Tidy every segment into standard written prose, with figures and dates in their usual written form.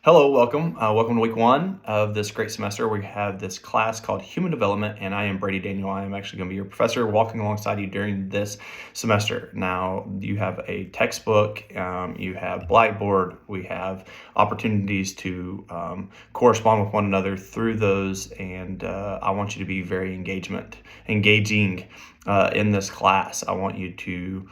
Hello, welcome. Welcome to week one of this great semester. We have this class called Human Development, and I am Brady Daniel. I am actually going to be your professor walking alongside you during this semester. Now, you have a textbook, you have Blackboard, we have opportunities to correspond with one another through those, and I want you to be very engaging in this class. I want you to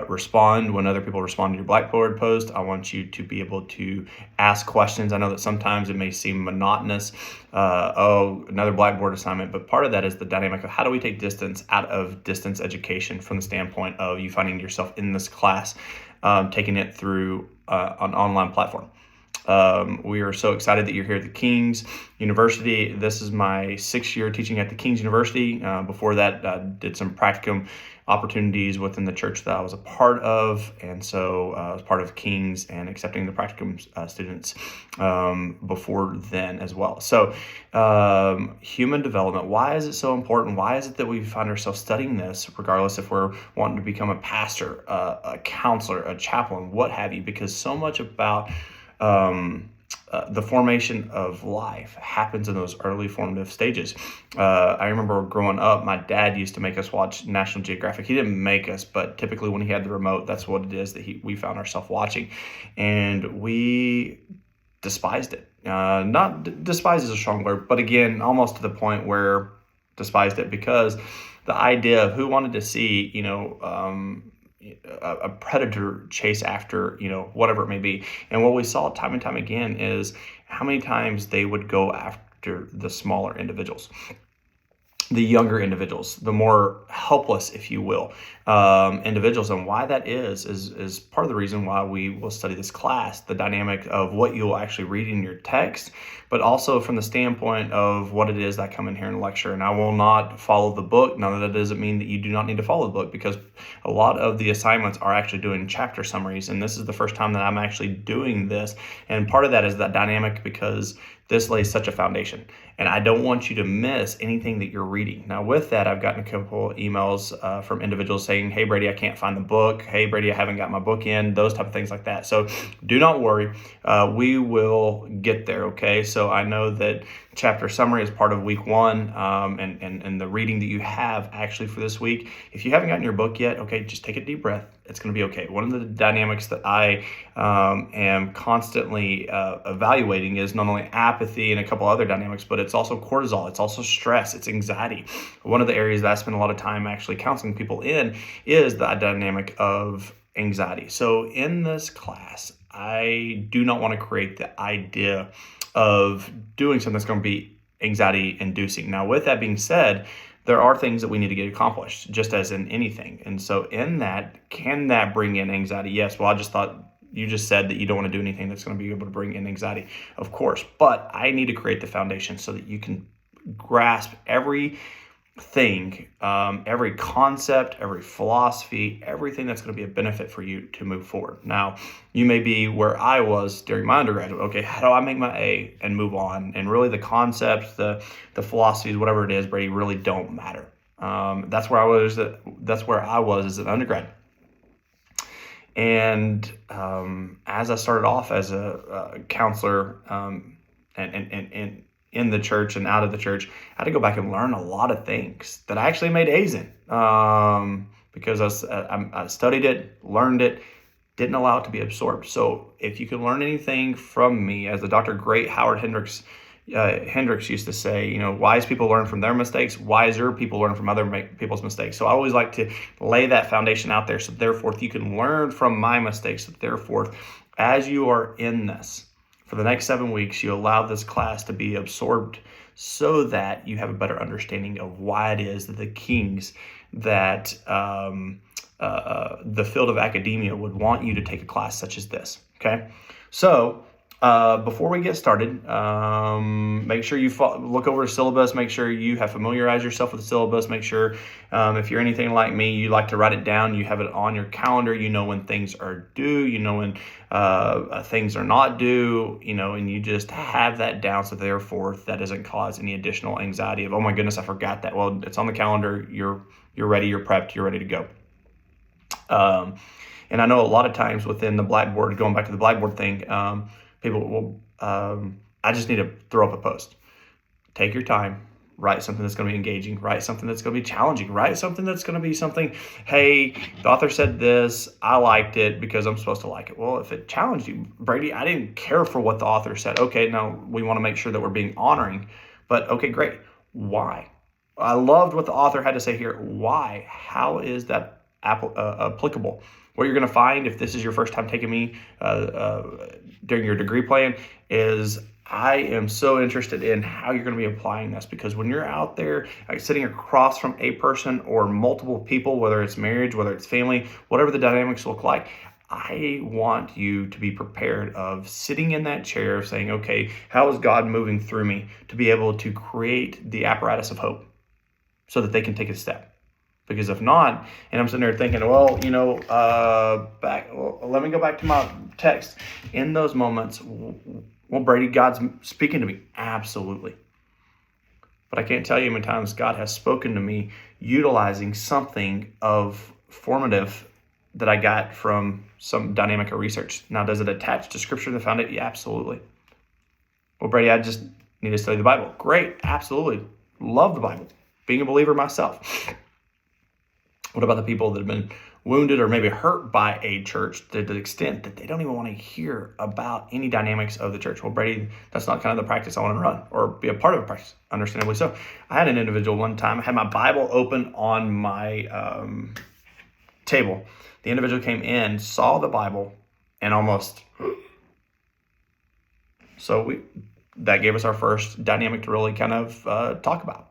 respond when other people respond to your Blackboard post. I want you to be able to ask questions. I know that sometimes it may seem monotonous. Another Blackboard assignment, but part of that is the dynamic of how do we take distance out of distance education from the standpoint of you finding yourself in this class, taking it through an online platform. We are so excited that you're here at the King's University. This is my 6th year teaching at the King's University. Before that, I did some practicum opportunities within the church that I was a part of, and so I was part of King's and accepting the practicum students before then as well. So human development, why is it so important? Why is it that we find ourselves studying this, regardless if we're wanting to become a pastor, a counselor, a chaplain, what have you? Because so much about the formation of life happens in those early formative stages. I remember growing up, my dad used to make us watch National Geographic. He didn't make us, but typically when he had the remote, that's what it is that we found ourselves watching. And we despised it. Not despise is a strong word, but again, almost to the point where despised it, because the idea of who wanted to see, a predator chase after, whatever it may be. And what we saw time and time again is how many times they would go after the smaller individuals, the younger individuals, the more helpless, if you will, individuals. And why that is part of the reason why we will study this class, the dynamic of what you'll actually read in your text, but also from the standpoint of what it is that I come in here and lecture. And I will not follow the book. Now, that doesn't mean that you do not need to follow the book, because a lot of the assignments are actually doing chapter summaries. And this is the first time that I'm actually doing this. And part of that is that dynamic, because this lays such a foundation, and I don't want you to miss anything that you're reading. Now, with that, I've gotten a couple emails from individuals saying, "Hey, Brady, I can't find the book. Hey, Brady, I haven't got my book in," those type of things like that. So do not worry. We will get there, okay? So I know that chapter summary is part of week one, and the reading that you have actually for this week. If you haven't gotten your book yet, okay, just take a deep breath. It's going to be okay. One of the dynamics that I am constantly evaluating is not only apathy and a couple other dynamics, but it's also cortisol. It's also stress. It's anxiety. One of the areas that I spend a lot of time actually counseling people in is the dynamic of anxiety. So in this class, I do not want to create the idea of doing something that's going to be anxiety inducing. Now, with that being said, there are things that we need to get accomplished, just as in anything. And so in that, can that bring in anxiety? Yes. Well, I just thought you just said that you don't want to do anything that's going to be able to bring in anxiety. Of course, but I need to create the foundation so that you can grasp everything, every concept, every philosophy, everything that's going to be a benefit for you to move forward. Now, you may be where I was during my undergraduate. Okay, how do I make my A and move on? And really the concepts, the philosophies, whatever it is, Brady, really don't matter. That's where I was. That's where I was as an undergrad. And as I started off as a counselor, and in the church and out of the church, I had to go back and learn a lot of things that I actually made A's in, because I studied it, learned it, didn't allow it to be absorbed. So if you can learn anything from me, as the Dr. Great Howard Hendricks used to say, wise people learn from their mistakes, wiser people learn from other people's mistakes. So I always like to lay that foundation out there, so therefore you can learn from my mistakes. So therefore, as you are in this, for the next 7 weeks, you allow this class to be absorbed so that you have a better understanding of why it is that the Kings, that the field of academia would want you to take a class such as this, okay? So before we get started, make sure you look over the syllabus, make sure you have familiarized yourself with the syllabus, make sure if you're anything like me, you like to write it down, you have it on your calendar, when things are due, when things are not due, and you just have that down, so therefore that doesn't cause any additional anxiety of, oh my goodness, I forgot that. Well, it's on the calendar, you're ready, you're prepped, you're ready to go. And I know a lot of times within the Blackboard, going back to the Blackboard thing, People, I just need to throw up a post. Take your time. Write something that's going to be engaging. Write something that's going to be challenging. Write something that's going to be something, hey, the author said this. I liked it because I'm supposed to like it. Well, if it challenged you, Brady, I didn't care for what the author said. Okay, now we want to make sure that we're being honoring. But okay, great. Why? I loved what the author had to say here. Why? How is that applicable? What you're going to find if this is your first time taking me during your degree plan is I am so interested in how you're going to be applying this, because when you're out there sitting across from a person or multiple people, whether it's marriage, whether it's family, whatever the dynamics look like, I want you to be prepared of sitting in that chair saying, okay, how is God moving through me to be able to create the apparatus of hope so that they can take a step? Because if not, and I'm sitting there thinking, well, let me go back to my text. In those moments, well, Brady, God's speaking to me. Absolutely. But I can't tell you how many times God has spoken to me utilizing something of formative that I got from some dynamic of research. Now, does it attach to scripture that found it? Yeah, absolutely. Well, Brady, I just need to study the Bible. Great. Absolutely. Love the Bible. Being a believer myself. What about the people that have been wounded or maybe hurt by a church to the extent that they don't even want to hear about any dynamics of the church? Well, Brady, that's not kind of the practice I want to run or be a part of a practice, understandably so. I had an individual one time, I had my Bible open on my table. The individual came in, saw the Bible, and almost... So that gave us our first dynamic to really kind of talk about.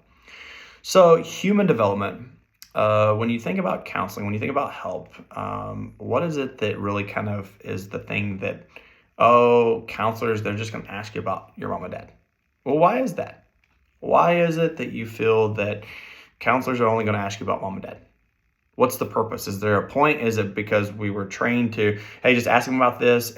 So human development. When you think about counseling, when you think about help, what is it that really kind of is the thing that, counselors, they're just going to ask you about your mom and dad? Well, why is that? Why is it that you feel that counselors are only going to ask you about mom and dad? What's the purpose? Is there a point? Is it because we were trained to, hey, just ask them about this?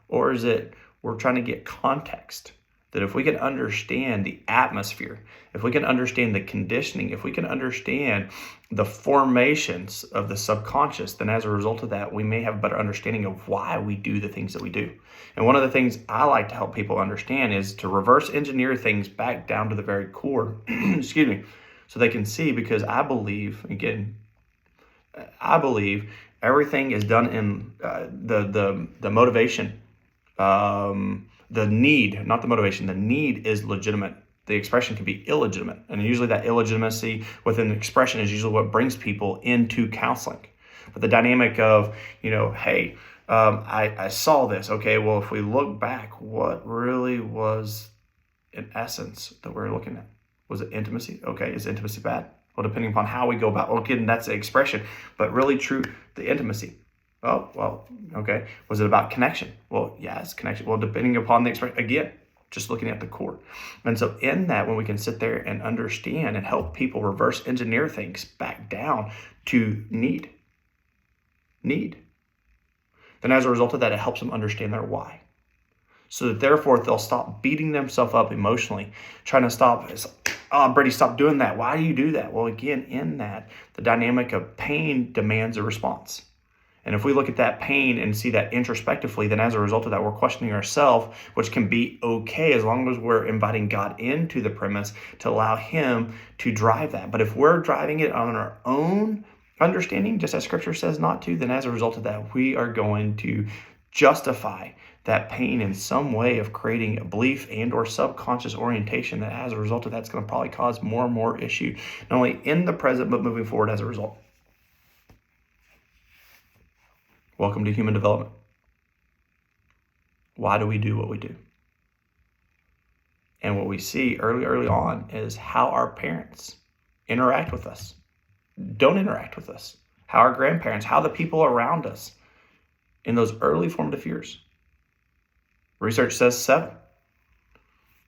Or is it we're trying to get context? That if we can understand the atmosphere, if we can understand the conditioning, if we can understand the formations of the subconscious, then as a result of that, we may have a better understanding of why we do the things that we do. And one of the things I like to help people understand is to reverse engineer things back down to the very core, excuse me, so they can see, because I believe everything is done in the motivation, the need, not the motivation. The need is legitimate. The expression can be illegitimate. And usually that illegitimacy within the expression is usually what brings people into counseling. But the dynamic of, hey, I saw this. Okay, well, if we look back, what really was in essence that we're looking at? Was it intimacy? Okay, is intimacy bad? Well, depending upon how we go about, well, again, that's the expression, but really true, the intimacy. Oh, well, okay. Was it about connection? Well, yeah, it's connection. Well, depending upon the expression, again, just looking at the core. And so in that, when we can sit there and understand and help people reverse engineer things back down to need, then as a result of that, it helps them understand their why. So that therefore they'll stop beating themselves up emotionally, trying to stop, Brady, stop doing that. Why do you do that? Well, again, in that, the dynamic of pain demands a response. And if we look at that pain and see that introspectively, then as a result of that, we're questioning ourselves, which can be okay as long as we're inviting God into the premise to allow him to drive that. But if we're driving it on our own understanding, just as scripture says not to, then as a result of that, we are going to justify that pain in some way of creating a belief and or subconscious orientation that as a result of that's going to probably cause more and more issue, not only in the present, but moving forward as a result. Welcome to human development. Why do we do what we do? And what we see early on is how our parents interact with us, don't interact with us, how our grandparents, how the people around us in those early formative years. Research says 7.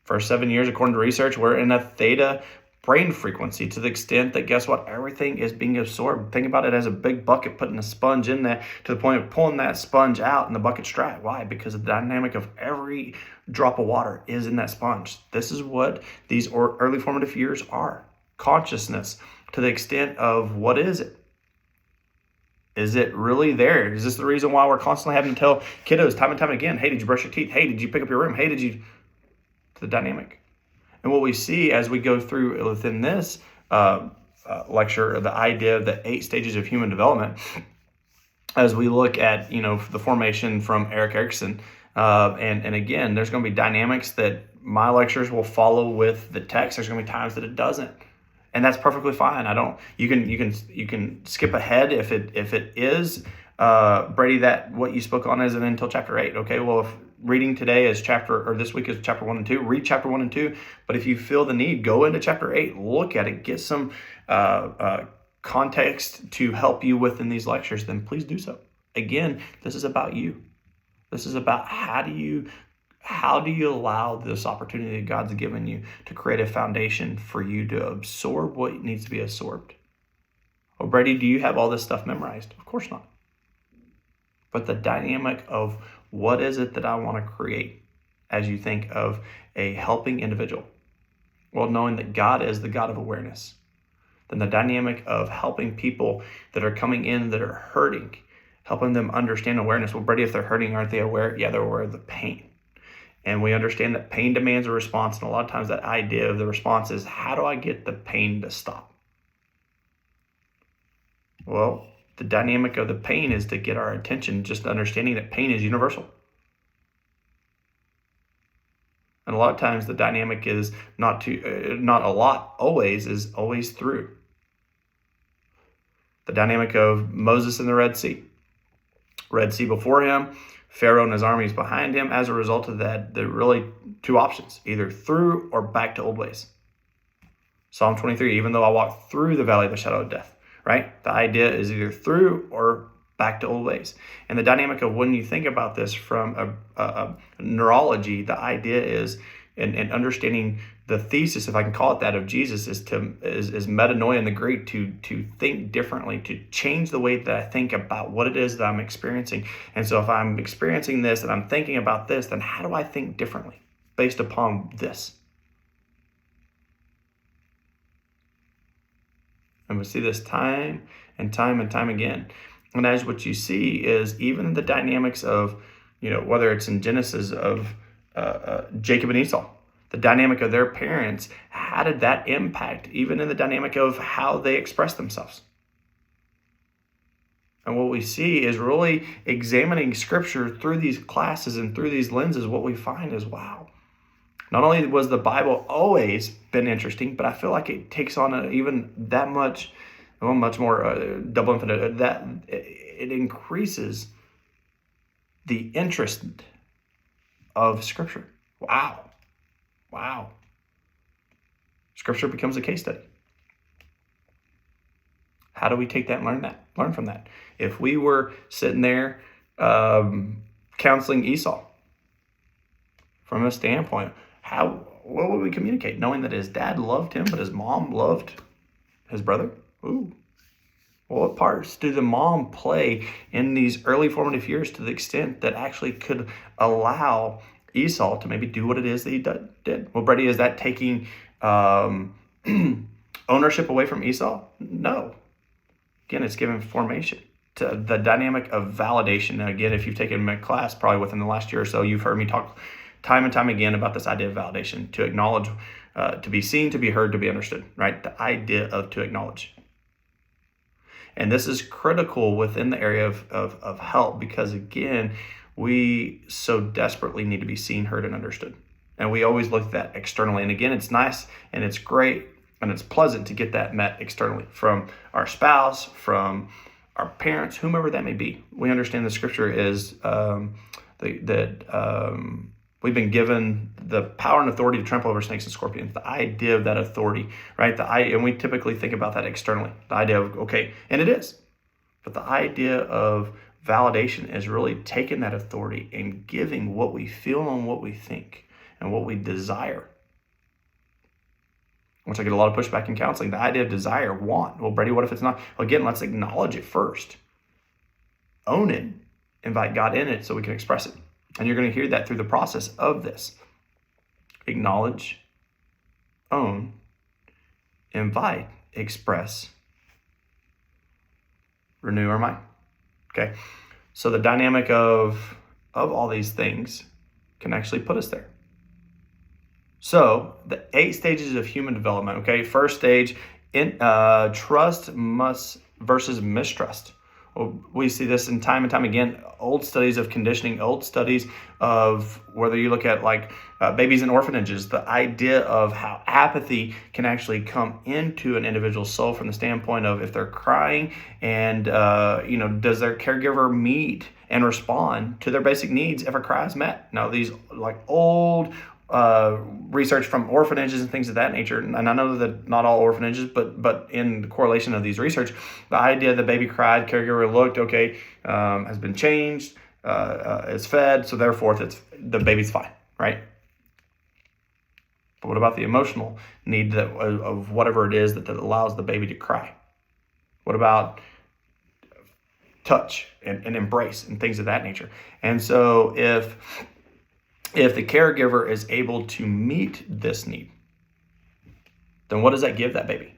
First 7 years, according to research, we're in a theta brain frequency to the extent that, guess what, everything is being absorbed. Think about it as a big bucket, putting a sponge in there to the point of pulling that sponge out and the bucket's dry. Why? Because the dynamic of every drop of water is in that sponge. This is what these early formative years are. Consciousness to the extent of what is it? Is it really there? Is this the reason why we're constantly having to tell kiddos time and time again, hey, did you brush your teeth? Hey, did you pick up your room? Hey, did you... The dynamic. And what we see as we go through within this lecture, the idea of the 8 stages of human development, as we look at, the formation from Erik Erikson, and again, there's going to be dynamics that my lectures will follow with the text. There's going to be times that it doesn't, and that's perfectly fine. You can skip ahead if it is, Brady, that what you spoke on isn't until chapter 8. Okay, well, if reading today is this week is chapter 1 and 2, read chapter 1 and 2. But if you feel the need, go into chapter 8, look at it, get some context to help you within these lectures, then please do so. Again, this is about you. This is about how do you allow this opportunity that God's given you to create a foundation for you to absorb what needs to be absorbed. Well, Brady, do you have all this stuff memorized? Of course not. But the dynamic of what is it that I want to create as you think of a helping individual? Well, knowing that God is the God of awareness. Then the dynamic of helping people that are coming in that are hurting, helping them understand awareness. Well, Brady, if they're hurting, aren't they aware? Yeah, they're aware of the pain. And we understand that pain demands a response. And a lot of times that idea of the response is, how do I get the pain to stop? Well, the dynamic of the pain is to get our attention, just understanding that pain is universal. And a lot of times the dynamic is always through. The dynamic of Moses in the Red Sea. Red Sea before him, Pharaoh and his armies behind him. As a result of that, there are really 2 options, either through or back to old ways. Psalm 23, even though I walk through the valley of the shadow of death, right? The idea is either through or back to old ways. And the dynamic of when you think about this from a neurology, the idea is, and understanding the thesis, if I can call it that, of Jesus is metanoia in the Greek, to think differently, to change the way that I think about what it is that I'm experiencing. And so if I'm experiencing this and I'm thinking about this, then how do I think differently based upon this? And we see this time and time and time again. And as what you see is even the dynamics of, whether it's in Genesis of Jacob and Esau, the dynamic of their parents, how did that impact even in the dynamic of how they express themselves? And what we see is really examining Scripture through these classes and through these lenses. What we find is, wow, not only was the Bible always been interesting, but I feel like it takes on even that much, much more double infinite, that it increases the interest of Scripture. Wow. Scripture becomes a case study. How do we take that and learn from that? If we were sitting there counseling Esau from a standpoint, what would we communicate? Knowing that his dad loved him, but his mom loved his brother? Ooh. Well, what parts did the mom play in these early formative years to the extent that actually could allow Esau to maybe do what it is that he did? Well, Brady, is that taking ownership away from Esau? No. Again, it's giving formation to the dynamic of validation. Now, again, if you've taken my class probably within the last year or so, you've heard me talk time and time again about this idea of validation, to acknowledge, to be seen, to be heard, to be understood, right? The idea of to acknowledge. And this is critical within the area of help because, again, we so desperately need to be seen, heard, and understood. And we always look at that externally. And again, it's nice and it's great and it's pleasant to get that met externally from our spouse, from our parents, whomever that may be. We understand the Scripture is we've been given the power and authority to trample over snakes and scorpions. The idea of that authority, right? And we typically think about that externally. The idea of, okay, and it is. But the idea of validation is really taking that authority and giving what we feel and what we think and what we desire. Which I get a lot of pushback in counseling. The idea of desire, want. Well, Brady, what if it's not? Well, again, let's acknowledge it first. Own it. Invite God in it so we can express it. And you're going to hear that through the process of this. Acknowledge, own, invite, express, renew our mind. Okay. So the dynamic of all these things can actually put us there. So the 8 stages of human development. Okay. First stage, trust must versus mistrust. Well, we see this in time and time again. Old studies of conditioning, old studies of whether you look at like babies in orphanages, the idea of how apathy can actually come into an individual's soul from the standpoint of if they're crying and, does their caregiver meet and respond to their basic needs if a cry is met? Now, these like old research from orphanages and things of that nature. And I know that not all orphanages, but in the correlation of these research, the idea the baby cried, caregiver looked, okay, has been changed, is fed, so therefore the baby's fine, right? But what about the emotional need of whatever it is that allows the baby to cry? What about touch and embrace and things of that nature? And so if the caregiver is able to meet this need, then what does that give that baby?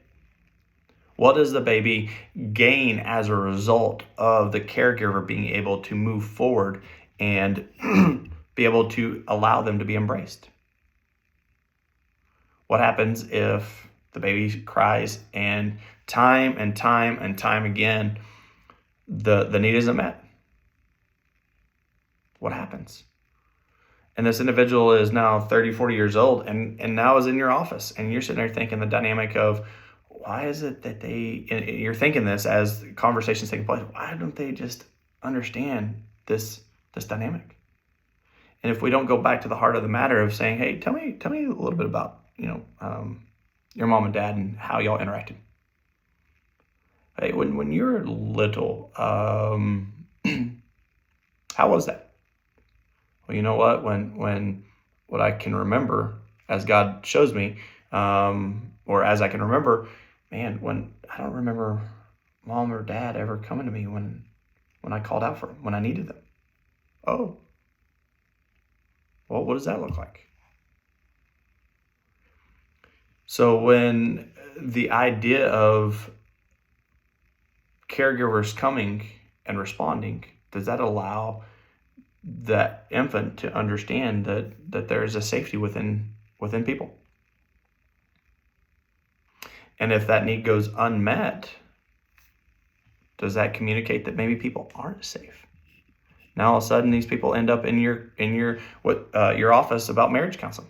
What does the baby gain as a result of the caregiver being able to move forward and be able to allow them to be embraced? What happens if the baby cries and time and time and time again, the need isn't met? What happens? And this individual is now 30, 40 years old and now is in your office. And you're sitting there thinking the dynamic of why is it that you're thinking this as conversations taking place, why don't they just understand this dynamic? And if we don't go back to the heart of the matter of saying, hey, tell me a little bit about, your mom and dad and how y'all interacted. Hey, when you were little, how was that? Well, you know what? When what I can remember, as God shows me, or as I can remember, man, when I don't remember mom or dad ever coming to me when I called out for them, when I needed them. Oh, well, what does that look like? So when the idea of caregivers coming and responding, does that allow that infant to understand that there is a safety within people? And if that need goes unmet, does that communicate that maybe people aren't safe? Now all of a sudden these people end up in your office about marriage counseling.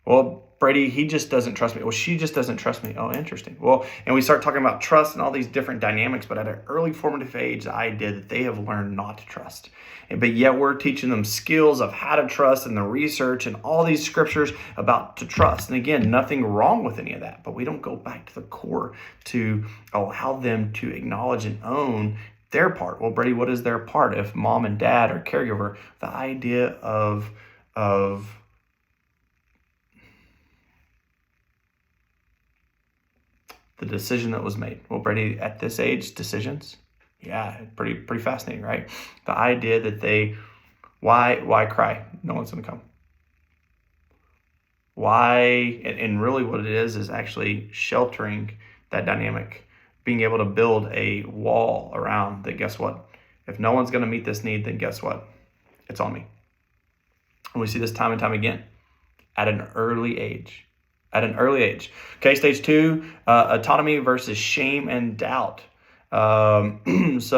Well, Brady, he just doesn't trust me. Well, she just doesn't trust me. Oh, interesting. Well, and we start talking about trust and all these different dynamics, but at an early formative age, the idea that they have learned not to trust. But yet we're teaching them skills of how to trust and the research and all these scriptures about to trust. And again, nothing wrong with any of that, but we don't go back to the core to allow them to acknowledge and own their part. Well, Brady, what is their part? If mom and dad or caregiver, the idea of the decision that was made. Well, Brady, at this age, decisions, yeah, pretty fascinating, right? The idea that why cry? No one's going to come. Why? And really what it is actually sheltering that dynamic, being able to build a wall around that. Guess what? If no one's going to meet this need, then guess what? It's on me. And we see this time and time again at an early age. Okay, stage 2, autonomy versus shame and doubt. This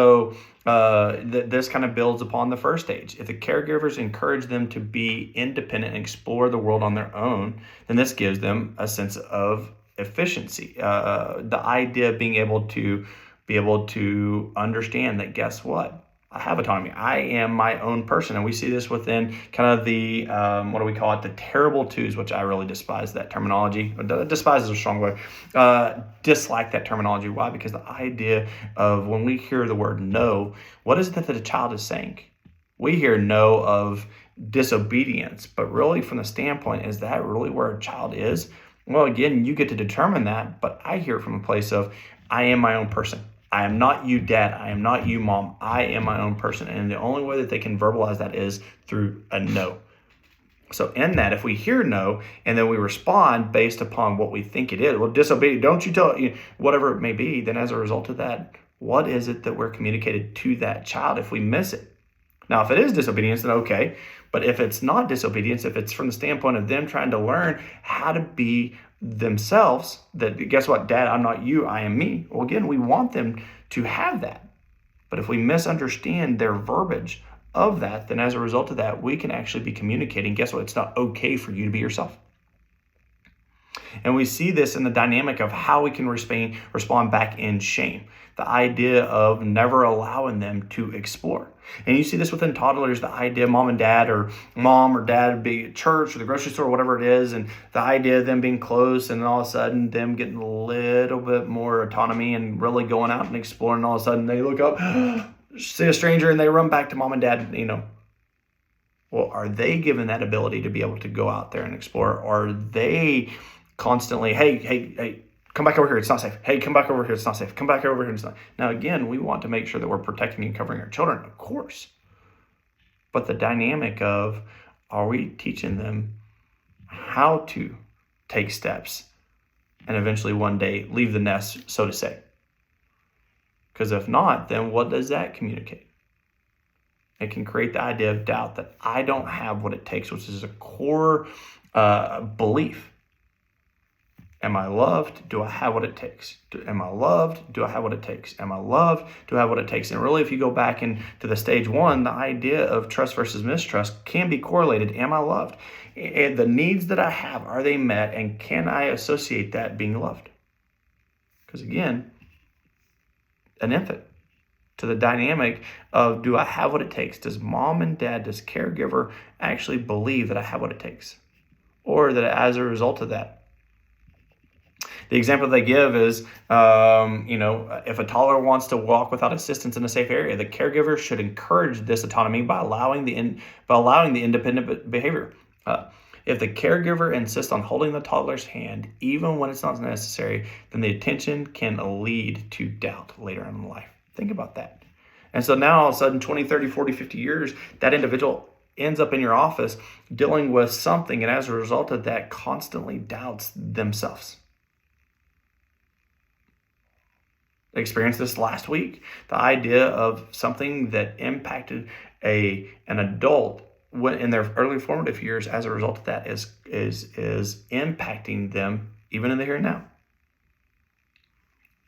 kind of builds upon the first stage. If the caregivers encourage them to be independent and explore the world on their own, then this gives them a sense of efficiency. The idea of being able to understand that, guess what? I have autonomy. I am my own person. And we see this within kind of the, what do we call it? The terrible twos, which I really despise that terminology. Despise is a strong word. Dislike that terminology. Why? Because the idea of when we hear the word no, what is it that the child is saying? We hear no of disobedience, but really from the standpoint, is that really where a child is? Well, again, you get to determine that, but I hear it from a place of, I am my own person. I am not you, dad. I am not you, mom. I am my own person. And the only way that they can verbalize that is through a no. So in that, if we hear no, and then we respond based upon what we think it is, well, disobedient, don't you tell, whatever it may be, then as a result of that, What is it that we're communicated to that child if we miss it? Now, if it is disobedience, then okay. But if it's not disobedience, if it's from the standpoint of them trying to learn how to be themselves, that guess what, Dad, I'm not you, I am me. Well, again, we want them to have that. But if we misunderstand their verbiage of that, then as a result of that, we can actually be communicating, guess what, it's not okay for you to be yourself. And we see this in the dynamic of how we can respond back in shame. The idea of never allowing them to explore. And you see this within toddlers, the idea of mom and dad, or mom or dad being at church or the grocery store, whatever it is, and the idea of them being close, and all of a sudden them getting a little bit more autonomy and really going out and exploring, and all of a sudden they look up, see a stranger, and they run back to mom and dad, Well, are they given that ability to be able to go out there and explore? Or are they constantly, hey, come back over here, it's not safe. Hey, come back over here, it's not safe. Come back over here, it's not. Now, again, we want to make sure that we're protecting and covering our children, of course. But the dynamic of, are we teaching them how to take steps and eventually one day leave the nest, so to say? Because if not, then what does that communicate? It can create the idea of doubt that I don't have what it takes, which is a core belief. Am I loved? Do I have what it takes? Am I loved? Do I have what it takes? Am I loved? Do I have what it takes? And really, if you go back into the stage one, the idea of trust versus mistrust can be correlated. Am I loved? And the needs that I have, are they met? And can I associate that being loved? Because again, an infant, to the dynamic of, do I have what it takes? Does mom and dad, does caregiver actually believe that I have what it takes? Or that as a result of that, the example they give is, if a toddler wants to walk without assistance in a safe area, the caregiver should encourage this autonomy by allowing the independent behavior. If the caregiver insists on holding the toddler's hand, even when it's not necessary, then the attention can lead to doubt later on in life. Think about that. And so now all of a sudden, 20, 30, 40, 50 years, that individual ends up in your office dealing with something, and as a result of that, constantly doubts themselves. I experienced this last week. The idea of something that impacted an adult in their early formative years, as a result of that, is impacting them even in the here and now.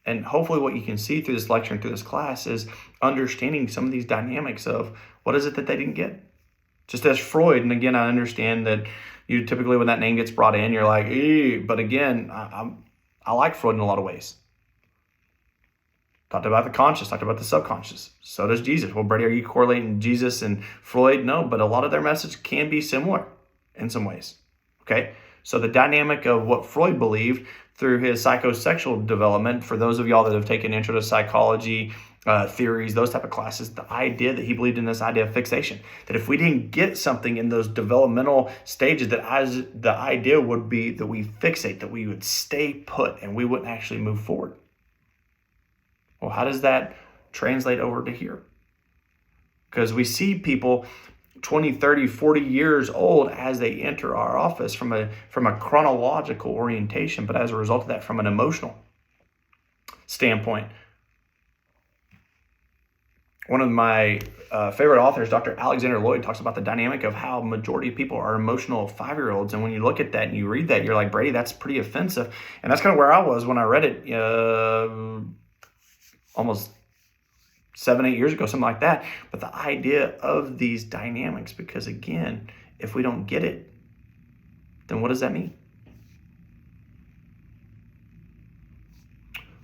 And hopefully what you can see through this lecture and through this class is understanding some of these dynamics of what is it that they didn't get. Just as Freud, and again, I understand that you typically, when that name gets brought in, you're like, but again, I like Freud in a lot of ways. Talked about the conscious, talked about the subconscious. So does Jesus. Well, Brady, are you correlating Jesus and Freud? No, but a lot of their message can be similar in some ways. Okay, so the dynamic of what Freud believed through his psychosexual development, for those of y'all that have taken intro to psychology, theories, those type of classes, the idea that he believed in this idea of fixation, that if we didn't get something in those developmental stages, that the idea would be that we fixate, that we would stay put and we wouldn't actually move forward. Well, how does that translate over to here? Because we see people 20, 30, 40 years old as they enter our office from a chronological orientation, but as a result of that, from an emotional standpoint. One of my favorite authors, Dr. Alexander Lloyd, talks about the dynamic of how majority of people are emotional 5-year-olds. And when you look at that and you read that, you're like, Brady, that's pretty offensive. And that's kind of where I was when I read it almost 7-8 years ago, something like that. But the idea of these dynamics, because again, if we don't get it, then what does that mean?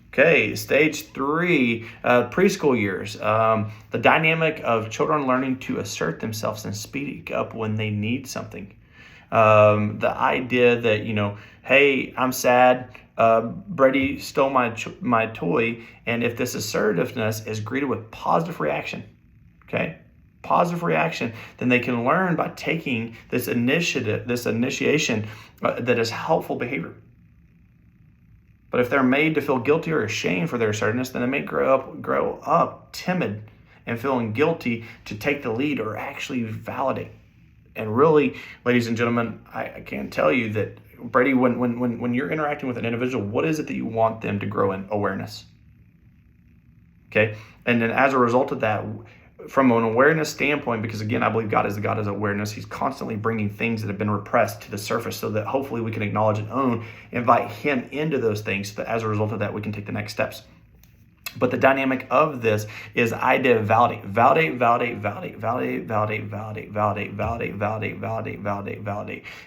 Okay, stage 3, preschool years. The dynamic of children learning to assert themselves and speak up when they need something. The idea that, hey, I'm sad. Brady stole my toy, and if this assertiveness is greeted with positive reaction, okay, positive reaction, then they can learn by taking this initiation that is helpful behavior. But if they're made to feel guilty or ashamed for their assertiveness, then they may grow up timid and feeling guilty to take the lead or actually validate. And really, ladies and gentlemen, I can tell you that, Brady, when you're interacting with an individual, what is it that you want them to grow in? Awareness. Okay. And then as a result of that, from an awareness standpoint, because again, I believe God is the God of awareness. He's constantly bringing things that have been repressed to the surface so that hopefully we can acknowledge and own, invite him into those things so that as a result of that, we can take the next steps. But the dynamic of this is idea of validate.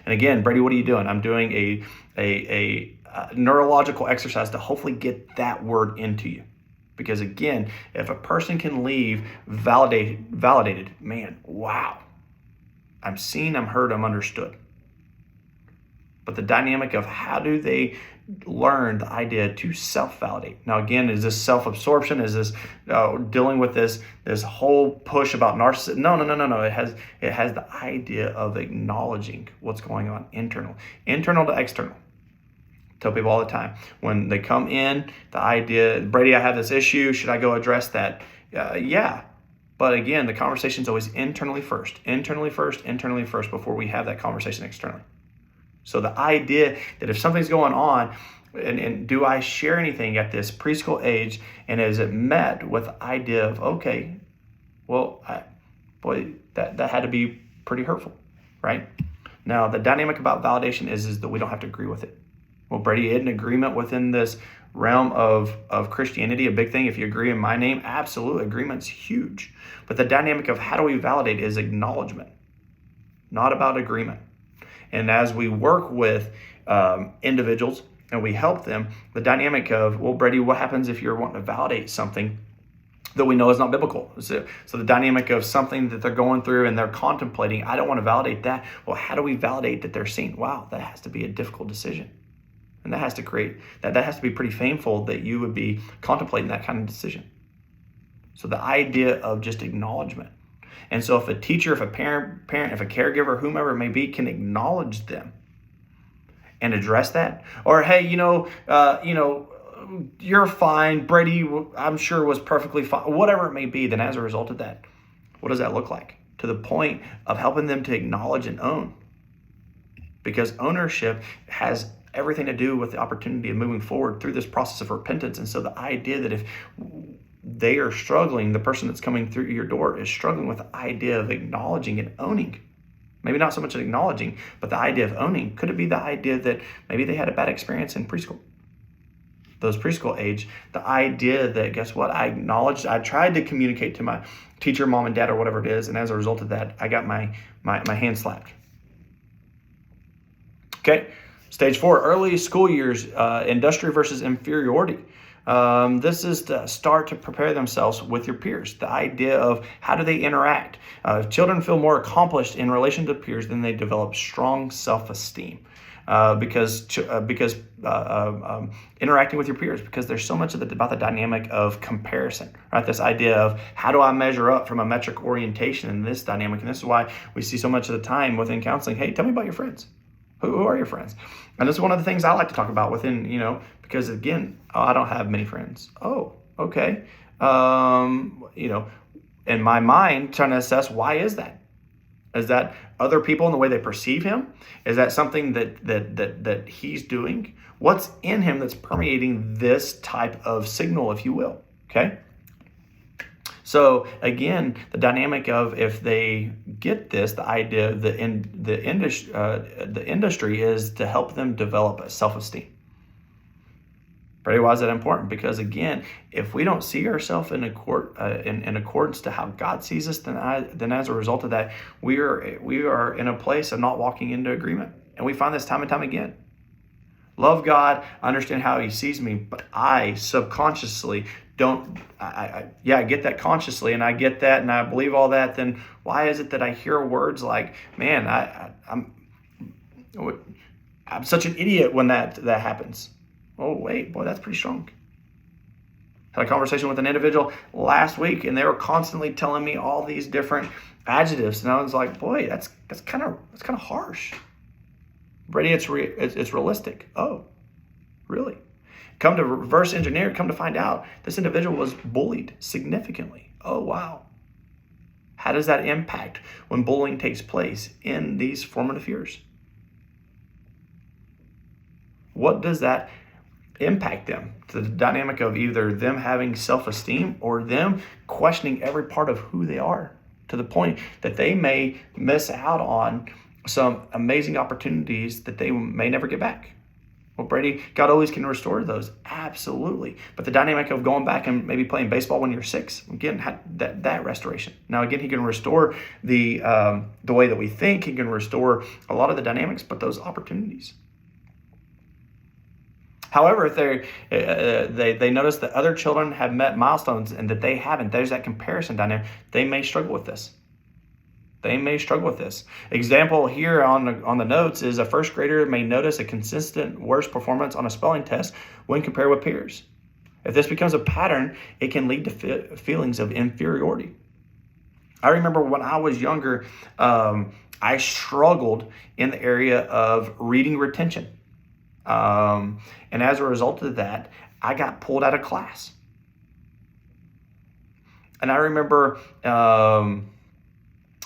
And again, Brady, what are you doing? I'm doing a neurological exercise to hopefully get that word into you. Because again, if a person can leave validated, man, wow. I'm seen, I'm heard, I'm understood. But the dynamic of how do they learn the idea to self-validate? Now, again, is this self-absorption? Is this dealing with this whole push about narcissism? No. It has the idea of acknowledging what's going on internal to external. Tell people all the time when they come in, the idea, Brady, I have this issue. Should I go address that? Yeah. But again, the conversation is always internally first before we have that conversation externally. So the idea that if something's going on, and do I share anything at this preschool age, and is it met with the idea of, okay, well, that had to be pretty hurtful, right? Now, the dynamic about validation is that we don't have to agree with it. Well, Brady, in agreement within this realm of Christianity, a big thing, if you agree in my name, absolutely, agreement's huge. But the dynamic of how do we validate is acknowledgement, not about agreement. And as we work with individuals and we help them, the dynamic of, well, Brady, what happens if you're wanting to validate something that we know is not biblical? So the dynamic of something that they're going through and they're contemplating, I don't want to validate that. Well, how do we validate that they're seen? Wow, that has to be a difficult decision. And that has to be pretty painful that you would be contemplating that kind of decision. So the idea of just acknowledgement. And so if a teacher, if a parent, if a caregiver, whomever it may be, can acknowledge them and address that, or hey, you're fine, Brady, I'm sure was perfectly fine, whatever it may be, then as a result of that, what does that look like? To the point of helping them to acknowledge and own. Because ownership has everything to do with the opportunity of moving forward through this process of repentance. And so the idea that if they are struggling, the person that's coming through your door is struggling with the idea of acknowledging and owning. Maybe not so much acknowledging, but the idea of owning. Could it be the idea that maybe they had a bad experience in preschool? Those preschool age, the idea that, guess what, I acknowledged, I tried to communicate to my teacher, mom and dad, or whatever it is, and as a result of that, I got my hand slapped. Okay, stage 4, early school years, industry versus inferiority. This is to start to prepare themselves with your peers. The idea of how do they interact. If children feel more accomplished in relation to peers, then they develop strong self-esteem. Because interacting with your peers, because there's so much about the dynamic of comparison, right? This idea of how do I measure up from a metric orientation in this dynamic, and this is why we see so much of the time within counseling. Hey, tell me about your friends. Who are your friends? And this is one of the things I like to talk about within, because again, I don't have many friends. Oh, okay. In my mind, trying to assess why is that? Is that other people and the way they perceive him? Is that something that he's doing? What's in him that's permeating this type of signal, if you will? Okay. So again, the dynamic of if they get this, the idea of the industry is to help them develop a self-esteem. Very why is that important? Because again, if we don't see ourselves in accordance to how God sees us, then as a result of that, we are in a place of not walking into agreement, and we find this time and time again. Love God, understand how He sees me, but I subconsciously don't. I get that consciously, and I get that, and I believe all that. Then why is it that I hear words like, "Man, I'm such an idiot" when that happens? Oh wait, boy, that's pretty strong. Had a conversation with an individual last week, and they were constantly telling me all these different adjectives, and I was like, boy, that's kind of harsh. Brady, it's realistic. Oh, really? Come to reverse engineer, come to find out this individual was bullied significantly. Oh, wow. How does that impact when bullying takes place in these formative years? What does that impact them, to the dynamic of either them having self-esteem or them questioning every part of who they are, to the point that they may miss out on some amazing opportunities that they may never get back. Well, Brady, God always can restore those. Absolutely. But the dynamic of going back and maybe playing baseball when you're 6, again, that restoration. Now, again, he can restore the way that we think. He can restore a lot of the dynamics, but those opportunities. However, if they notice that other children have met milestones and that they haven't, there's that comparison dynamic, they may struggle with this. Example here on the notes is a first grader may notice a consistent worse performance on a spelling test when compared with peers. If this becomes a pattern, it can lead to feelings of inferiority. I remember when I was younger, I struggled in the area of reading retention. And as a result of that, I got pulled out of class. And I remember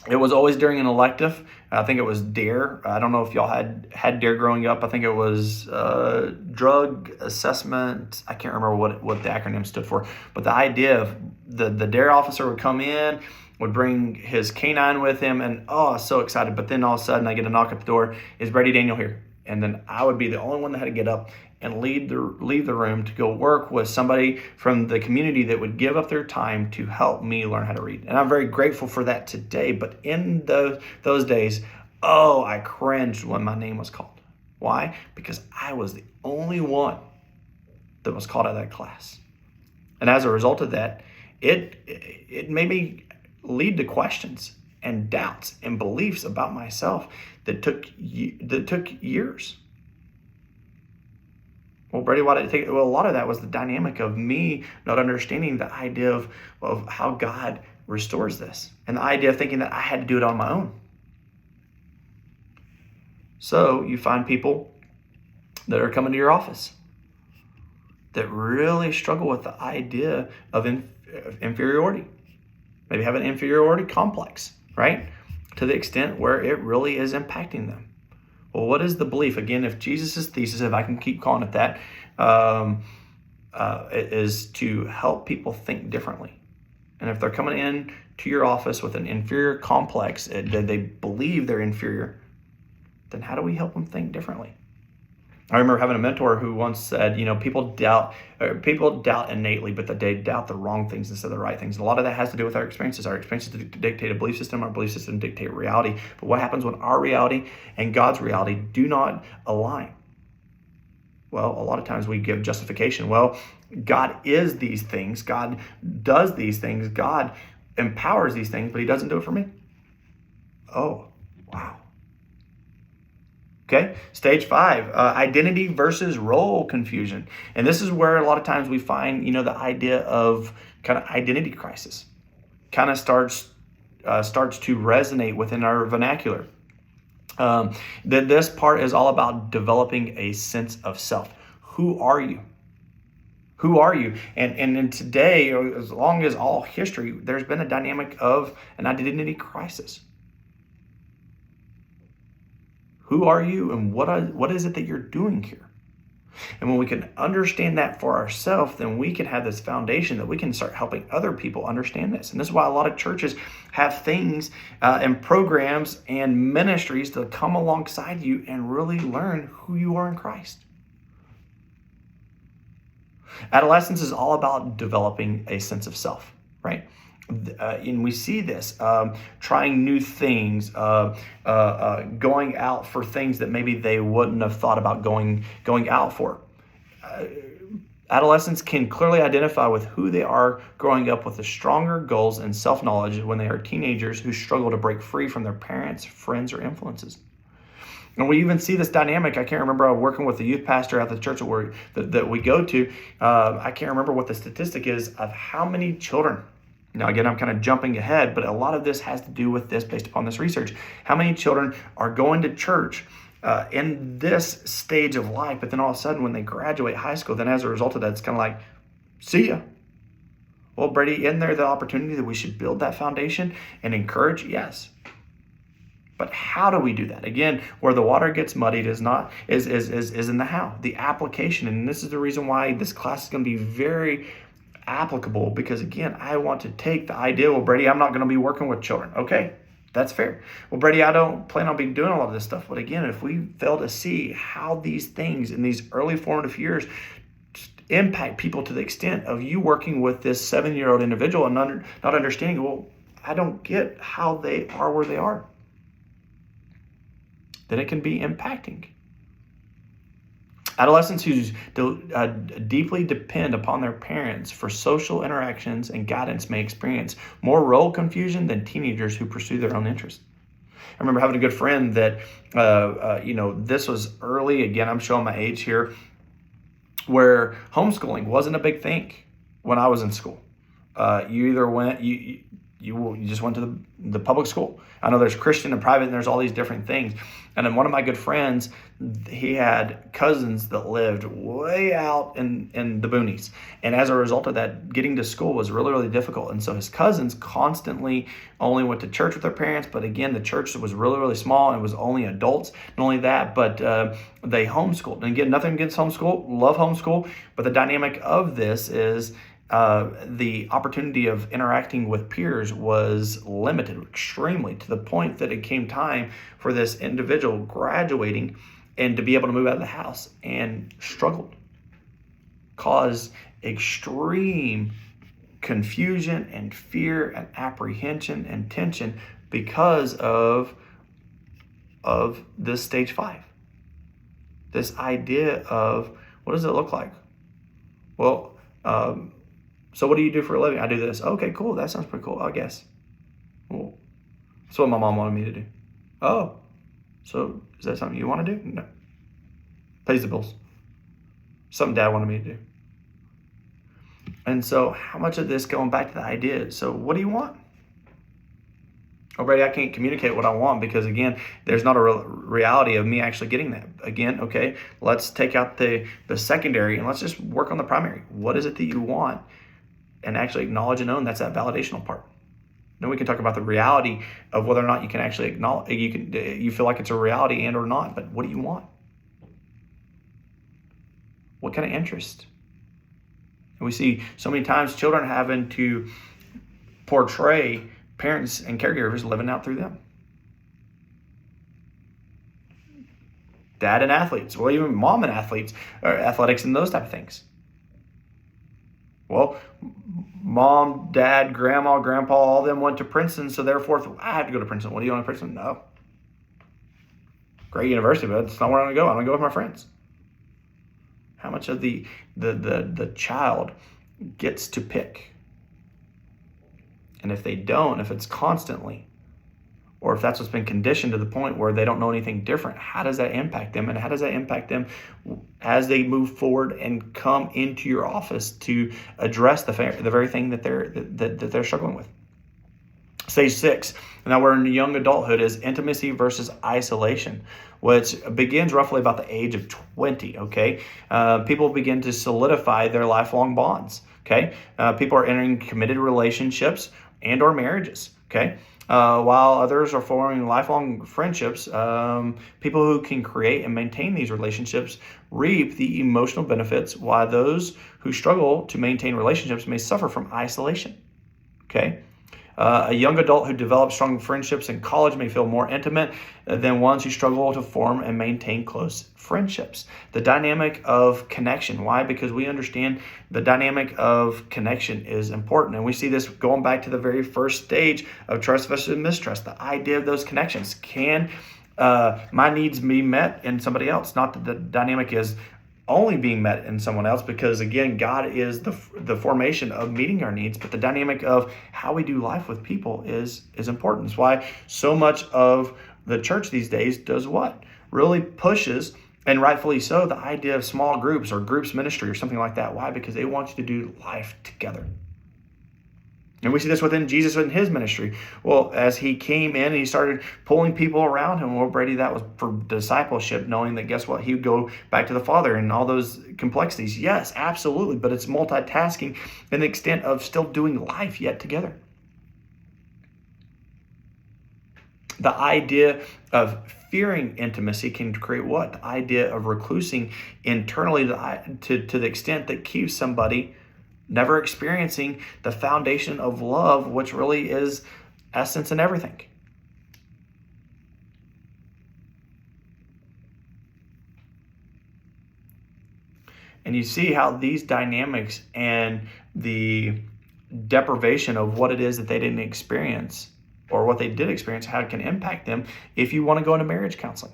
it was always during an elective. I think it was DARE. I don't know if y'all had DARE growing up. I think it was drug assessment. I can't remember what the acronym stood for. But the idea of the DARE officer would come in, would bring his canine with him, and I was so excited. But then all of a sudden I get a knock at the door. Is Brady Daniel here? And then I would be the only one that had to get up and leave the room to go work with somebody from the community that would give up their time to help me learn how to read. And I'm very grateful for that today. But in those days, I cringed when my name was called. Why? Because I was the only one that was called out of that class. And as a result of that, it made me lead to questions and doubts and beliefs about myself that took years. Well, Brady, why did it take? Well, a lot of that was the dynamic of me not understanding the idea of how God restores this, and the idea of thinking that I had to do it on my own. So you find people that are coming to your office that really struggle with the idea of inferiority, maybe have an inferiority complex, right? To the extent where it really is impacting them. Well, what is the belief? Again, if Jesus' thesis, if I can keep calling it that, is to help people think differently. And if they're coming in to your office with an inferior complex, they believe they're inferior, then how do we help them think differently? I remember having a mentor who once said, people doubt innately, but that they doubt the wrong things instead of the right things. And a lot of that has to do with our experiences. Our experiences dictate a belief system. Our belief system dictate reality. But what happens when our reality and God's reality do not align? Well, a lot of times we give justification. Well, God is these things. God does these things. God empowers these things, but he doesn't do it for me. Oh, wow. Okay, stage 5, identity versus role confusion. And this is where a lot of times we find, the idea of kind of identity crisis kind of starts to resonate within our vernacular. This part is all about developing a sense of self. Who are you? Who are you? And in today, or as long as all history, there's been a dynamic of an identity crisis. Who are you, and what is it that you're doing here? And when we can understand that for ourselves, then we can have this foundation that we can start helping other people understand this. And this is why a lot of churches have things and programs and ministries to come alongside you and really learn who you are in Christ. Adolescence is all about developing a sense of self, right? And we see this, trying new things, going out for things that maybe they wouldn't have thought about going out for. Adolescents can clearly identify with who they are growing up with the stronger goals and self-knowledge when they are teenagers who struggle to break free from their parents, friends, or influences. And we even see this dynamic. I can't remember, working with the youth pastor at the church that we go to. I can't remember what the statistic is of how many children. Now, again, I'm kind of jumping ahead, but a lot of this has to do with this based upon this research. How many children are going to church in this stage of life, but then all of a sudden when they graduate high school, then as a result of that, it's kind of like, see ya. Well, Brady, isn't there the opportunity that we should build that foundation and encourage? Yes. But how do we do that? Again, where the water gets muddied is in the how, the application. And this is the reason why this class is going to be very applicable, because again, I want to take the idea, well, Brady, I'm not going to be working with children. Okay, that's fair. Well, Brady, I don't plan on being doing a lot of this stuff. But again, if we fail to see how these things in these early formative years impact people to the extent of you working with this 7-year-old individual and not understanding, well, I don't get how they are where they are, then it can be impacting. Adolescents who deeply depend upon their parents for social interactions and guidance may experience more role confusion than teenagers who pursue their own interests. I remember having a good friend that, this was early. Again, I'm showing my age here, where homeschooling wasn't a big thing when I was in school. You either went, you just went to the public school. I know there's Christian and private, and there's all these different things. And then one of my good friends, he had cousins that lived way out in the boonies. And as a result of that, getting to school was really, really difficult. And so his cousins constantly only went to church with their parents. But again, the church was really, really small, and it was only adults. Not only that, but they homeschooled. And again, nothing against homeschool, love homeschool. But the dynamic of this is the opportunity of interacting with peers was limited extremely, to the point that it came time for this individual graduating and to be able to move out of the house, and struggled, caused extreme confusion and fear and apprehension and tension because of this stage 5. This idea of, what does it look like? Well, so what do you do for a living? I do this. Okay, cool. That sounds pretty cool, I guess. Well, that's what my mom wanted me to do. Oh, so is that something you want to do? No. Pays the bills. Something Dad wanted me to do. And so how much of this, going back to the idea, so what do you want? Oh, Brady, I can't communicate what I want because, again, there's not a reality of me actually getting that. Again, okay, let's take out the secondary and let's just work on the primary. What is it that you want? And actually acknowledge and own, that's that validational part. Then we can talk about the reality of whether or not you can actually acknowledge, you feel like it's a reality and or not, but what do you want? What kind of interest? And we see so many times children having to portray parents and caregivers living out through them. Dad and athletes, well, even mom and athletes, or athletics and those type of things. Well, mom, dad, grandma, grandpa, all of them went to Princeton, so therefore I have to go to Princeton. What do you want to Princeton? No. Great university, but it's not where I'm going to go. I'm going to go with my friends. How much of the child gets to pick? And if they don't, if it's constantly, or if that's what's been conditioned to the point where they don't know anything different, how does that impact them? And how does that impact them as they move forward and come into your office to address the very thing that they're struggling with? Stage 6, now we're in young adulthood, is intimacy versus isolation, which begins roughly about the age of 20, okay? People begin to solidify their lifelong bonds, okay? People are entering committed relationships and or marriages, okay? While others are forming lifelong friendships, people who can create and maintain these relationships reap the emotional benefits, while those who struggle to maintain relationships may suffer from isolation. Okay? A young adult who develops strong friendships in college may feel more intimate than ones who struggle to form and maintain close friendships. The dynamic of connection. Why? Because we understand the dynamic of connection is important. And we see this going back to the very first stage of trust versus mistrust. The idea of those connections. Can my needs be met in somebody else? Not that the dynamic is only being met in someone else, because again, God is the formation of meeting our needs, but the dynamic of how we do life with people is important. That's why so much of the church these days does what? Really pushes, and rightfully so, the idea of small groups or groups ministry or something like that. Why? Because they want you to do life together. And we see this within Jesus in his ministry. Well, as he came in and he started pulling people around him, well, Brady, that was for discipleship, knowing that, guess what? He would go back to the Father and all those complexities. Yes, absolutely. But it's multitasking in the extent of still doing life yet together. The idea of fearing intimacy can create what? The idea of reclusing internally to the extent that keeps somebody never experiencing the foundation of love, which really is essence and everything. And you see how these dynamics and the deprivation of what it is that they didn't experience, or what they did experience, how it can impact them if you want to go into marriage counseling.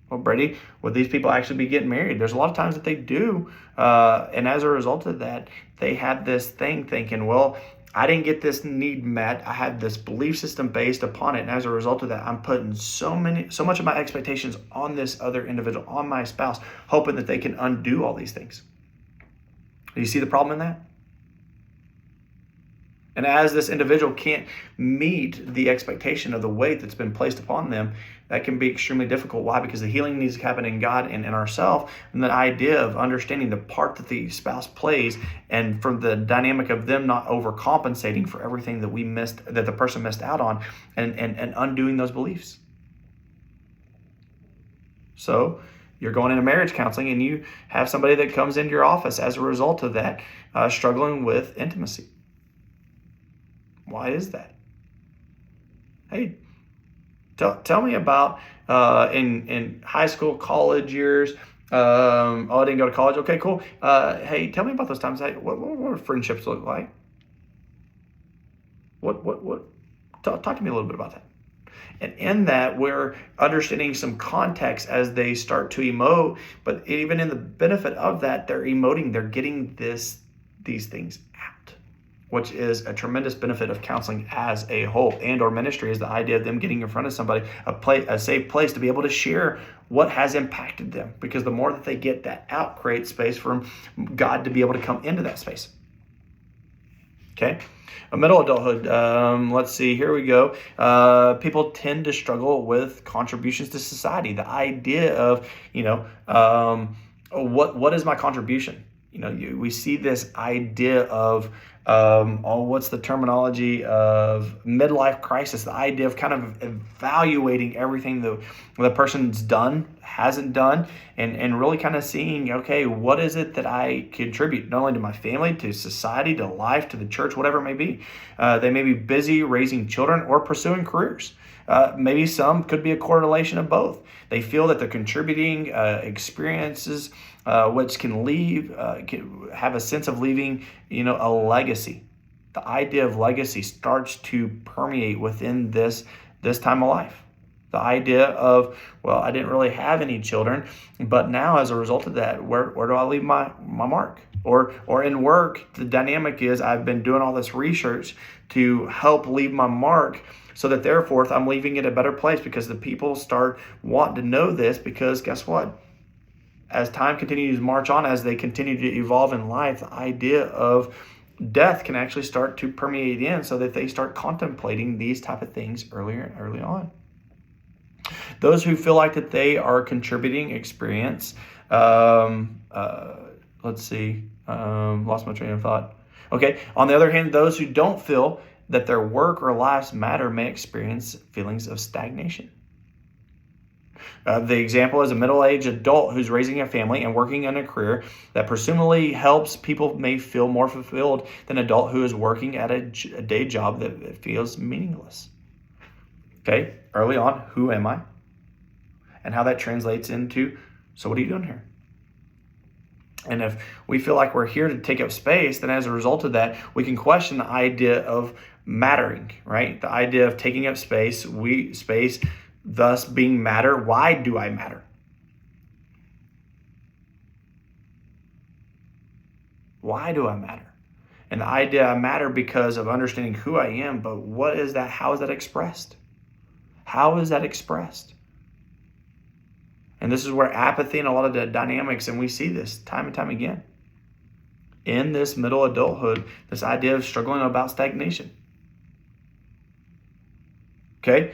Well, Brady, would these people actually be getting married? There's a lot of times that they do. And as a result of that, they have this thing thinking, well, I didn't get this need met. I had this belief system based upon it. And as a result of that, I'm putting so much of my expectations on this other individual, on my spouse, hoping that they can undo all these things. Do you see the problem in that? And as this individual can't meet the expectation of the weight that's been placed upon them, that can be extremely difficult. Why? Because the healing needs to happen in God and in ourselves. And the idea of understanding the part that the spouse plays, and from the dynamic of them not overcompensating for everything that we missed, that the person missed out on, and undoing those beliefs. So you're going into marriage counseling and you have somebody that comes into your office as a result of that, struggling with intimacy. Why is that? Hey, tell me about in high school, college years. I didn't go to college. Okay, cool. Hey, tell me about those times. Hey, what friendships look like? What? Talk to me a little bit about that. And in that, we're understanding some context as they start to emote. But even in the benefit of that, they're emoting. They're getting these things out, which is a tremendous benefit of counseling as a whole, and or ministry, is the idea of them getting in front of somebody, a safe place to be able to share what has impacted them. Because the more that they get that out, creates space for God to be able to come into that space. Okay, a middle adulthood. Let's see. Here we go. People tend to struggle with contributions to society. The idea of, what is my contribution? We see this idea of what's the terminology of midlife crisis, the idea of kind of evaluating everything the person's done, hasn't done, and really kind of seeing, okay, what is it that I contribute, not only to my family, to society, to life, to the church, whatever it may be. They may be busy raising children or pursuing careers. Maybe some could be a correlation of both. They feel that they're contributing experiences, which can have a sense of leaving, a legacy. The idea of legacy starts to permeate within this time of life. The idea of, well, I didn't really have any children, but now as a result of that, where do I leave my mark? Or in work, the dynamic is I've been doing all this research to help leave my mark, so that therefore I'm leaving it a better place, because the people start wanting to know this. Because guess what? As time continues to march on, as they continue to evolve in life, the idea of death can actually start to permeate in, so that they start contemplating these type of things early on. Those who feel like that they are contributing experience, let's see, lost my train of thought. Okay, on the other hand, those who don't feel that their work or lives matter may experience feelings of stagnation. The example is a middle-aged adult who's raising a family and working in a career that presumably helps people may feel more fulfilled than an adult who is working at a day job that feels meaningless. Okay, early on, who am I? And how that translates into, so what are you doing here? And if we feel like we're here to take up space, then as a result of that, we can question the idea of mattering, right? The idea of taking up space, thus being matter. Why do I matter? Why do I matter? And the idea I matter because of understanding who I am, but what is that? How is that expressed? How is that expressed? And this is where apathy and a lot of the dynamics, and we see this time and time again in this middle adulthood, this idea of struggling about stagnation. Okay,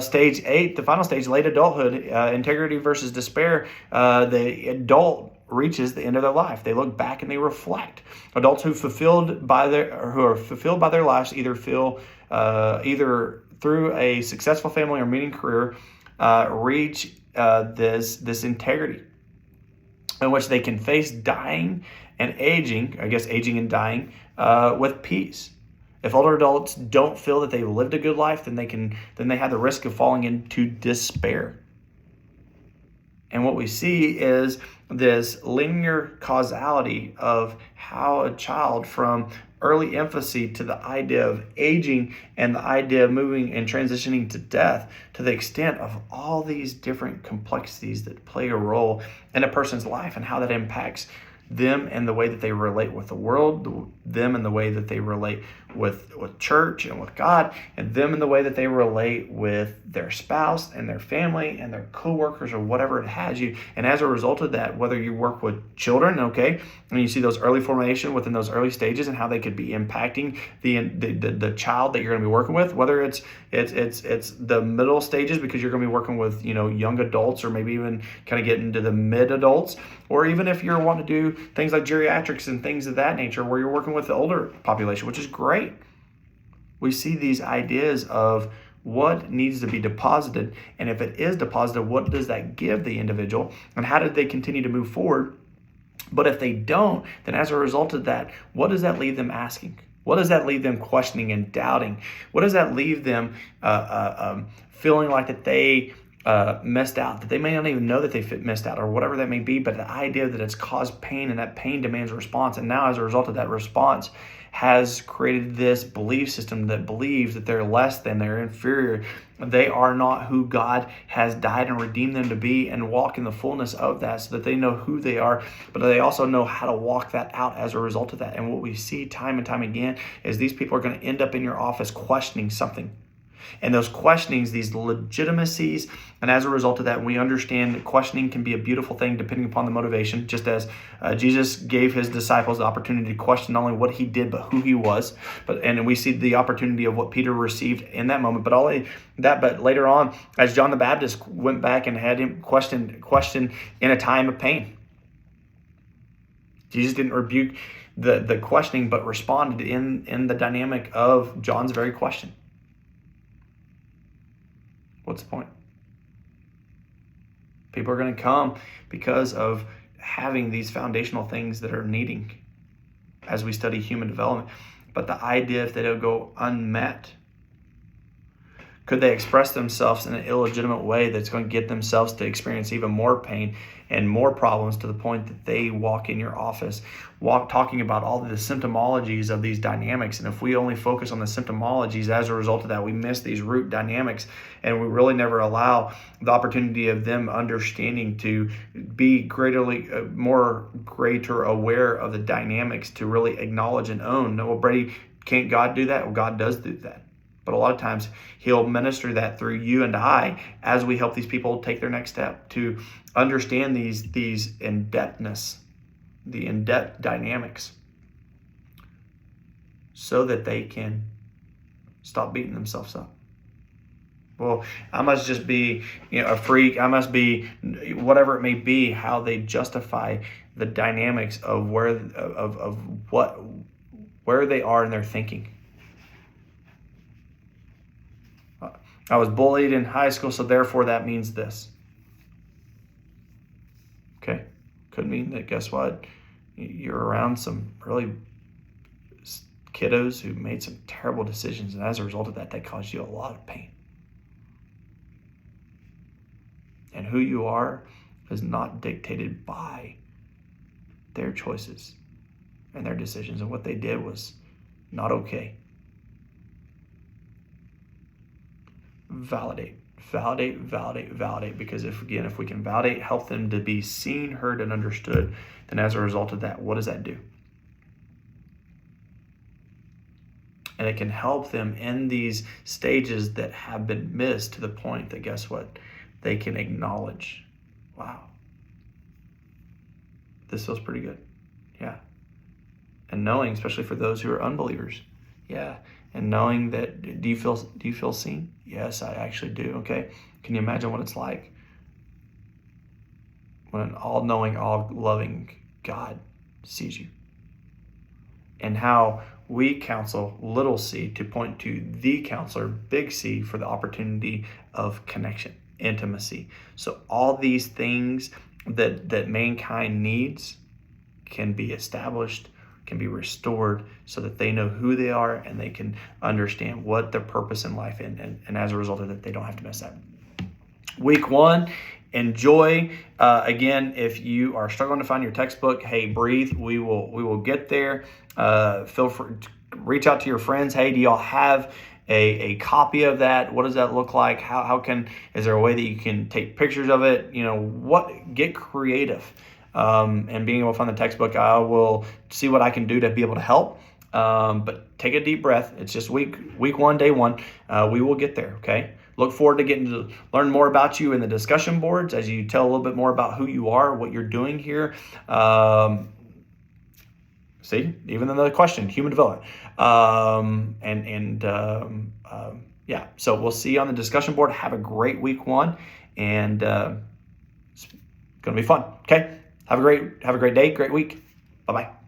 stage 8, the final stage, late adulthood, integrity versus despair. The adult reaches the end of their life. They look back and they reflect. Adults who are fulfilled by their lives either through a successful family or meaning career, reach this integrity in which they can face dying and aging, I guess aging and dying, with peace. If older adults don't feel that they've lived a good life, then they have the risk of falling into despair. And what we see is this linear causality of how a child from early infancy to the idea of aging and the idea of moving and transitioning to death, to the extent of all these different complexities that play a role in a person's life and how that impacts them and the way that they relate with the world, them and the way that they relate with church and with God, and them and the way that they relate with their spouse and their family and their coworkers or whatever it has you. And as a result of that, whether you work with children, okay, and you see those early formation within those early stages and how they could be impacting the child that you're going to be working with, whether it's the middle stages because you're going to be working with young adults or maybe even kind of getting into the mid adults, or even if you're wanting to do things like geriatrics and things of that nature where you're working with the older population, which is great. We see these ideas of what needs to be deposited, and if it is deposited, what does that give the individual, and how do they continue to move forward? But if they don't, then as a result of that, what does that leave them asking? What does that leave them questioning and doubting? What does that leave them feeling like that they missed out, that they may not even know that they missed out or whatever that may be, but the idea that it's caused pain and that pain demands a response. And now as a result of that response has created this belief system that believes that they're less than, they're inferior, they are not who God has died and redeemed them to be, and walk in the fullness of that so that they know who they are, but they also know how to walk that out as a result of that. And what we see time and time again is these people are going to end up in your office questioning something. And those questionings, these legitimacies, and as a result of that, we understand that questioning can be a beautiful thing depending upon the motivation, just as Jesus gave his disciples the opportunity to question not only what he did, but who he was. And we see the opportunity of what Peter received in that moment. But later on, as John the Baptist went back and had him question in a time of pain. Jesus didn't rebuke the questioning, but responded in the dynamic of John's very question. What's the point? People are going to come because of having these foundational things that are needing as we study human development. But the idea if they don't go unmet, could they express themselves in an illegitimate way that's going to get themselves to experience even more pain and more problems to the point that they walk in your office, talking about all the symptomologies of these dynamics. And if we only focus on the symptomologies, as a result of that, we miss these root dynamics, and we really never allow the opportunity of them understanding to be greater aware of the dynamics to really acknowledge and own. No, well, Brady, can't God do that? Well, God does do that. But a lot of times he'll minister that through you and I as we help these people take their next step to understand these in-depthness, the in-depth dynamics, so that they can stop beating themselves up. Well, I must just be a freak. I must be whatever it may be, how they justify the dynamics of where they are in their thinking. I was bullied in high school, so therefore that means this. Okay. Could mean that, guess what? You're around some really kiddos who made some terrible decisions, and as a result of that, they caused you a lot of pain. And who you are is not dictated by their choices and their decisions, and what they did was not okay. Validate, because if we can validate, help them to be seen, heard, and understood, then as a result of that, what does that do? And it can help them in these stages that have been missed, to the point that, guess what? They can acknowledge, wow, this feels pretty good. Yeah. And knowing, especially for those who are unbelievers, yeah. And knowing that, do you feel seen? Yes, I actually do. Okay. Can you imagine what it's like when an all-knowing, all-loving God sees you? And how we counsel, little c, to point to the counselor, big C, for the opportunity of connection, intimacy. So all these things that mankind needs can be established, can be restored, so that they know who they are and they can understand what their purpose in life is, and as a result of that, they don't have to mess that. Week 1, enjoy. Again, if you are struggling to find your textbook, hey, breathe. We will get there. Feel free to reach out to your friends. Hey, do y'all have a copy of that? What does that look like? Is there a way that you can take pictures of it? Get creative. And being able to find the textbook, I will see what I can do to be able to help. But take a deep breath. It's just week 1, day 1. We will get there. Okay. Look forward to getting to learn more about you in the discussion boards as you tell a little bit more about who you are, what you're doing here. See, even in the question, human development. Yeah, so we'll see you on the discussion board. Have a great week 1, and it's going to be fun. Okay, have a great day, great week. Bye-bye.